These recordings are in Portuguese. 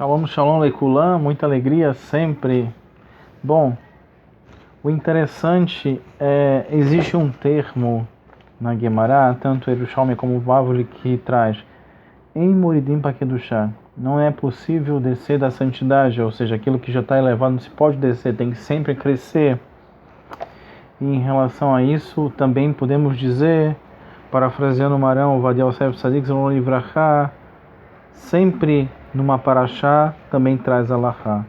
Shalom, shalom, leikulam, muita alegria sempre. Bom, o interessante existe um termo na Guemará, tanto Yerushalmi como o Bavli, que traz em Moridim Pakedushá. Não é possível descer da santidade, ou seja, aquilo que já está elevado não se pode descer, tem que sempre crescer. E em relação a isso, também podemos dizer, parafraseando o Marão, Vadia Yosef Tzadik Zilon Livrachá, sempre numa paraxá também traz alahá.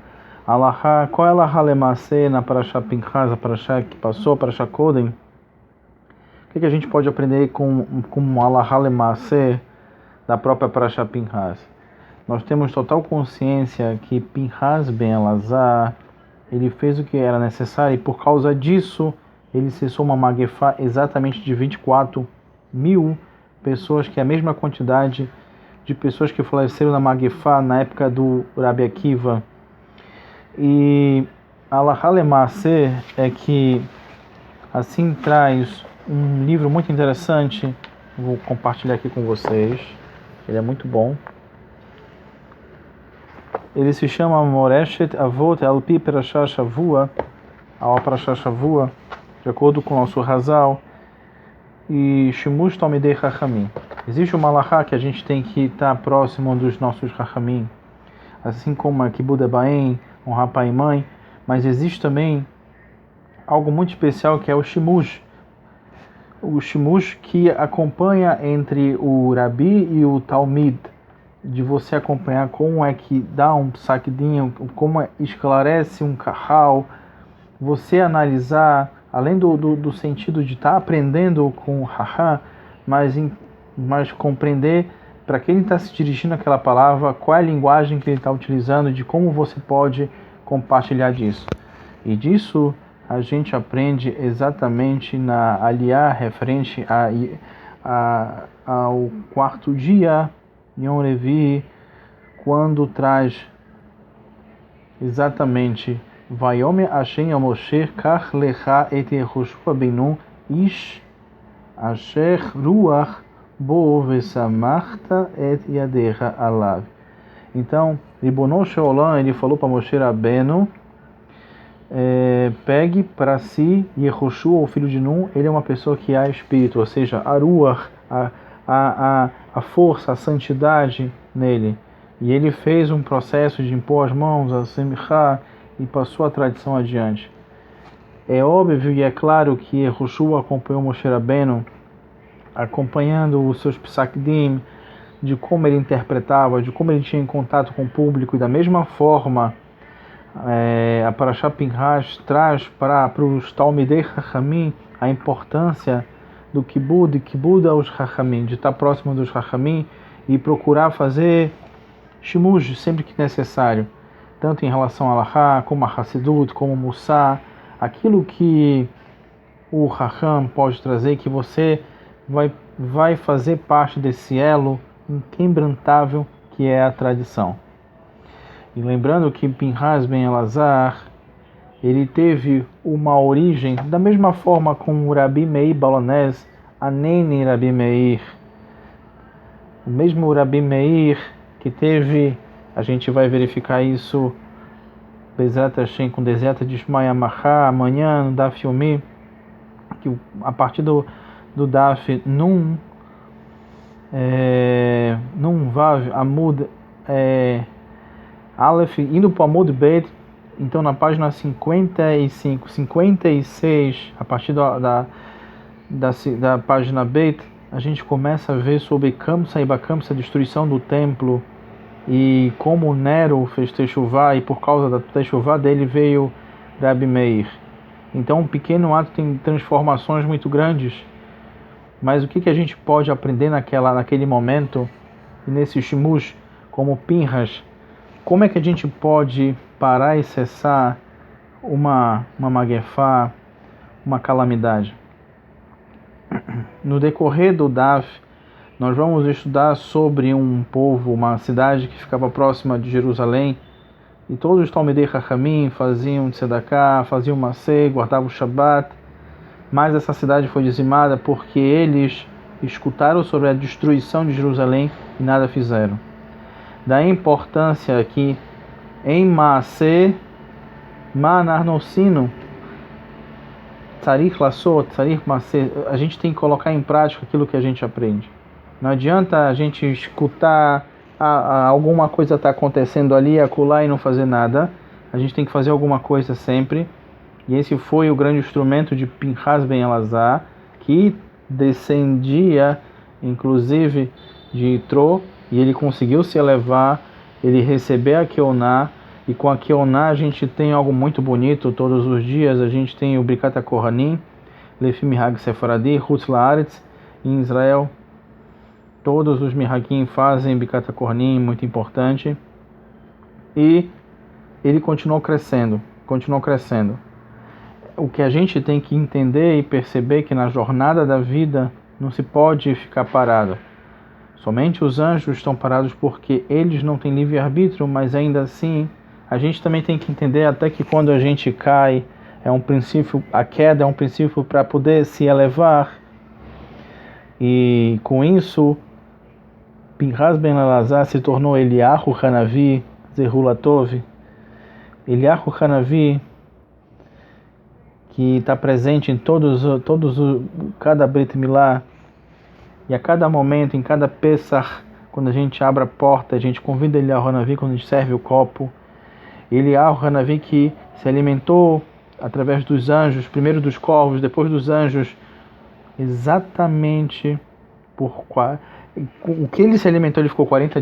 Alahá, qual é a alahá lemacê na paraxá Pinchas, a paraxá que passou, a paraxá Kodem? O que a gente pode aprender com alahá lemacê da própria paraxá Pinchas? Nós temos total consciência que Pinchas ben Elazar, ele fez o que era necessário e por causa disso ele cessou uma magefá exatamente de 24.000 pessoas, que é a mesma quantidade de pessoas que faleceram na Magefá na época do Rabi Akiva. E alahá lemacê é que assim traz um livro muito interessante, vou compartilhar aqui com vocês, ele é muito bom. Ele se chama Moreshet Avot Alpi Parashah Shavua, a Parashah Shavua, de acordo com o nosso Hazal, e Shimush Talmidei Chachamim. Existe uma alahá que a gente tem que estar próximo dos nossos Chachamim, assim como a Kibud Ebaim, honrar pai e mãe, mas existe também algo muito especial que é o Shimush. O Shimush que acompanha entre o Rabi e o Talmid, de você acompanhar como é que dá um psakdin, como esclarece um kahal, você analisar, além do sentido de estar aprendendo com o Rahá, mas compreender para quem ele está se dirigindo aquela palavra, qual é a linguagem que ele está utilizando, de como você pode compartilhar disso. E disso a gente aprende exatamente na Aliyah referente ao quarto dia, Yom Revi, quando traz exatamente Vayome Hashem a Moshe Kach Lecha et Yehoshua Benu Ish Asher Ruach Bo Vesamachta et Yadecha Alav. Então, Ribono Sheolam, ele falou para Moshe Rabbeinu, pegue para si Yehoshua, o filho de Nun, ele é uma pessoa que há espírito, ou seja, a Ruach, a força, a santidade nele. E ele fez um processo de impor as mãos, a Semichá, e passou a tradição adiante. É óbvio e é claro que Yehoshua acompanhou Moshe Rabbeinu, acompanhando os seus psakdim, de como ele interpretava, de como ele tinha contato com o público, e da mesma forma a Parashá Pinchas traz para os Talmidei Chachamim a importância do Kibud aos Chachamim, de estar próximo dos Chachamim e procurar fazer Shimush sempre que necessário, tanto em relação a Alahá, como a Hassidut, como Mussá, aquilo que o Chacham pode trazer, que você vai fazer parte desse elo inquebrantável que é a tradição. E lembrando que Pinchas ben Elazar, ele teve uma origem da mesma forma como o Rabi Meir Balanés, Aneni Rabi Meir. O mesmo Rabi Meir que teve, a gente vai verificar isso Bezrat Hashem com Deseta de Shmaya Mahá, amanhã no Daf Yomi, que a partir do Daf Nun Vav Amud Aleph, indo para o Amud Bet, então na página 55, 56, a partir da página Bet, a gente começa a ver sobre Kamsa e Bakamsa, a destruição do templo, e como Nero fez Teshuvá, e por causa da Teshuvá dele veio Rabi Meir. Então um pequeno ato tem transformações muito grandes, mas o que a gente pode aprender naquele momento, e nesse Shimush, como Pinchas, como é que a gente pode parar e cessar uma magefá, uma calamidade? No decorrer do Daf, nós vamos estudar sobre um povo, uma cidade que ficava próxima de Jerusalém, e todos os Talmidei Chachamim faziam tzedakah, faziam macê, guardavam o Shabbat, mas essa cidade foi dizimada porque eles escutaram sobre a destruição de Jerusalém e nada fizeram. da importância aqui em Maaseh, Manarnosino, Tzarich Lassot, Tzarich Maaseh, a gente tem que colocar em prática aquilo que a gente aprende. Não adianta a gente escutar alguma coisa está acontecendo ali, acolá e não fazer nada. A gente tem que fazer alguma coisa sempre. E esse foi o grande instrumento de Pinchas ben Elazar, que descendia, inclusive, de Yitro, e ele conseguiu se elevar, ele receber a Keoná, e com a Keoná a gente tem algo muito bonito todos os dias. A gente tem o Birkat HaKohanim, Lefi Mihag Sefaradi, Chutz La'aretz, em Israel. Todos os Mihagim fazem Birkat HaKohanim, muito importante. E ele continuou crescendo. O que a gente tem que entender e perceber é que na jornada da vida não se pode ficar parado. Somente os anjos estão parados porque eles não têm livre-arbítrio, mas ainda assim a gente também tem que entender até que quando a gente cai, é um princípio, a queda é um princípio para poder se elevar. E com isso, Pinchas ben Elazar se tornou Eliyahu Hanavi, Zerulatov. Eliyahu Hanavi, que está presente em cada Brit Milá, e a cada momento, em cada Pesach, quando a gente abre a porta, a gente convida Eliyahu Hanavi, quando a gente serve o copo. Eliyahu Hanavi que se alimentou através dos anjos, primeiro dos corvos, depois dos anjos, exatamente o que ele se alimentou, ele ficou 40 dias